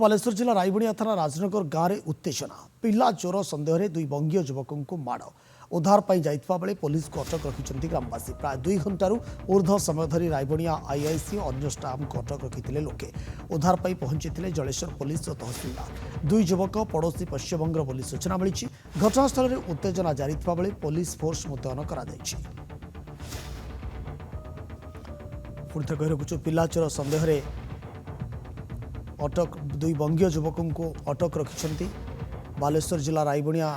बालेश्वर जिला रायबणिया थाना राजनगर गाँव में उत्तेजना पिला चोर सन्देह में दुई बंगीय युवकों को माड़ उद्धार पर जाइतबा बेले पुलिस को अटक रखिंट ग्रामवासी प्राय 2 घंटारू ऊर्ध्व समय धरी रायबणिया आईआईसी और अन्य स्टाफ को अटक रखिते लोके उद्धार पर पहुंची जलेश्वर पुलिस और तहसिलदार दुई युवक पड़ोशी पश्चिमबंग पुलिस सूचना मिली घटनास्थल में उत्तेजना जारी बेले पुलिस फोर्स मुतयन कर पिला चोर सन्देह में अटक दुई बंगीय युवकों को अटक रखिंट बालेश्वर जिला रायबणिया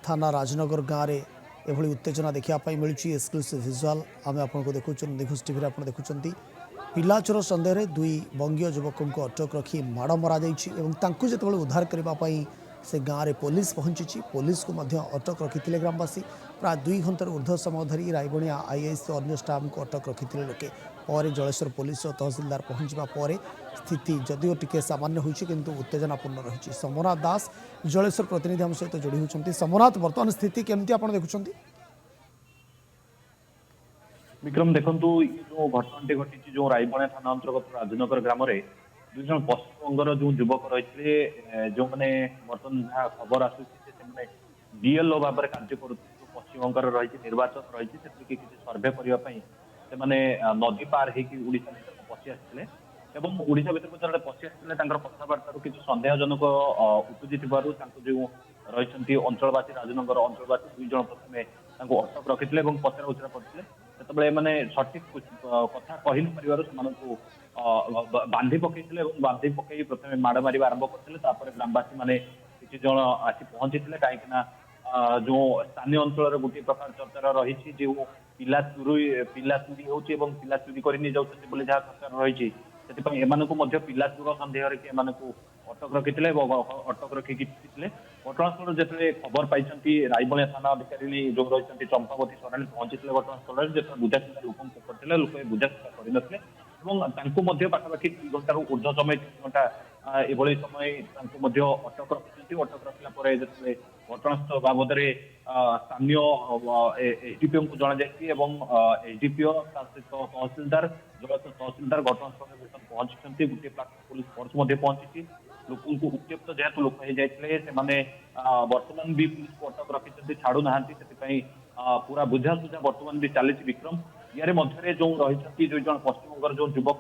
थाना राजनगर गाँव में एभली उत्तेजना देखापी मिली एक्सक्लूसिव विजुआल आम आपको देखुं निखोज टीवी आप देखुं पिला चोर सन्देह में दुई बंगीय युवकों को अटक रखी माड़ मरा जो उद्धार करने से गाँव में पुलिस पहुंची पुलिस को अटक रखी ग्रामवासी प्राय 2 घंटार ऊर्ध्व समय धरी रायबणिया आईआईसी और अन्य स्टाफ को अटक रखी लोके पर जलेश्वर पुलिस और तहसिलदार पहुंचा पर स्थिति जदिव टिके सामान्य होती किंतु उत्तेजनापूर्ण रही सोमनाथ दास जलेश्वर प्रतिनिधि आम सहित जोड़ी होती सोमनाथ वर्तमान स्थिति केमती आप देखुं विक्रम देखु जो घटना घटी जो रायबणिया थाना अंतर्गत राजनगर ग्राम में 2 जन पश्चिमबंगर जो युवक रही जो मैंने बर्तमान जहाँ खबर आसूसी डीएलओ भाव में कार्य कर पश्चिमबंग रही निर्वाचन रही किसी सर्भे करने नदी पार होड़शा भर पशि आसते ओडिशा भर जो पशि आसते कथबार्तार किसी सन्देहजनक उपजी जो रही अंचलवासी राजनगर अंचलवासी 2 जन प्रथम अटक रखी पचरा उचरा करते मैंने सठिक कथा कही न बांधी पकईले बांधी पकई प्रथम माड़ मार आरंभ करते ग्रामवासी मैंने किसी जन आसी पहुंची कहीं जो स्थानीय अंचल गोटे प्रकार चर्चा रही जो पिला चोरी होती पिला चोरी कर जहाँ चर्चा रही से पिला चोर सन्देह अटक रखी अटक रखिकी घटनास्थल जो खबर पाई रायबणिया थाना अधिकारी जो रही चंपावती सराणी पहुंची घटनास्थल जो बुझाशुझा लोक करते लोक बुझाशुझा करते पाखापाखि 2 घंटार ऊर्ध्व समय 3 घंटा एभली समय अटक रखी अटक रखला जो घटनास्थल बाबद स्थानीय एसडीपीओ को जना एसडीपीओ सहित तहसिलदार जलेश्वर तहसिलदार घटनास्थल पहुंची गोटे पुलिस फोर्स पहुंची लोक उत्त्यक्त जेहेतु लोक हो जाते बर्तमान भी पुलिस को अटक रखी छाड़ू ना पूरा बुझाशुझा बर्तमान भी चली विक्रम यार मध्य जो रही 2 जन पश्चिमबंग जो युवक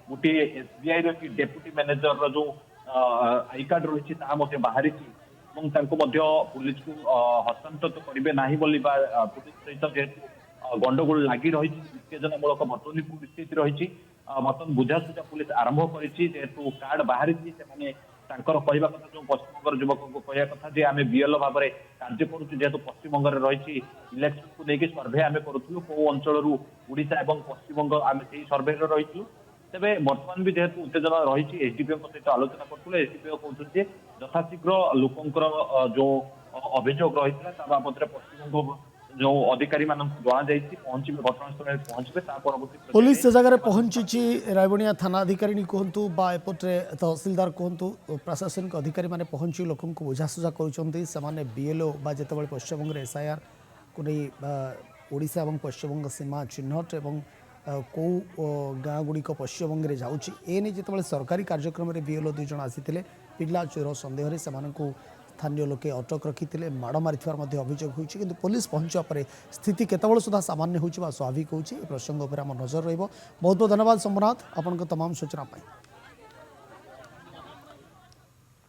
गोटे एसबीआई डेप्यूटी मैनेजर जो आई कार्ड रही बाहरी पुलिस को हस्तांतर करेंगे ना पुलिस सहित जेहेतु गंडगोल लगी रही उत्तेजनामूलक बर्तमान स्थिति रही बर्तमान बुझाशुझा पुलिस आरंभ करेतु कार्ड बाहरी कहवा कथा जो पश्चिमबंग युवक को कहवा कथा जे आम बीएलओ भाव में कार्य करुँ जेहेतु पश्चिमबंग रही इलेक्शन को लेकिन सर्भे आम करूँ कौ अंचल ओडिशा और पश्चिमबंग आम से सर्भे रही तेज बर्तमान भी जेहेतु उत्तेजना रही एसडीपीओ सहित आलोचना करूँ एसडीपीओ कहते यथाशीघ्र लोकंर जो अभियोग रही बाबद पश्चिमबंग जो अधिकारी पहुंचे घटनास्थल पहुंचे परवर्ती पुलिस से जगह पहुंची रायबणिया थाना अधिकारी कहतु एपटे तहसिलदार कहतु प्रशासनिक अधिकारी मैंने पहुंची लोक बुझाशुझा कर बीएलओ जिते पश्चिमबंग एसआईआर को नहीं ओडिशा और पश्चिमबंग सीमा चिन्हट और कौ गाँ गुड़िक पश्चिमबंग में जाऊँगी जिते सरकारी कार्यक्रम में बीएलओ 2 जन आसी पिला चोर सन्देह में से स्थानीय लोके अटक रखी माड़ मारिथिबार अभियोग होती किंतु पुलिस पहुंचा पर स्थिति केतबेले सुधा सामान्य होची स्वाभाविक होची प्रसंग पर आम नजर रहिबो। बहुत बहुत धन्यवाद सोमनाथ आपन तमाम सूचना पाई।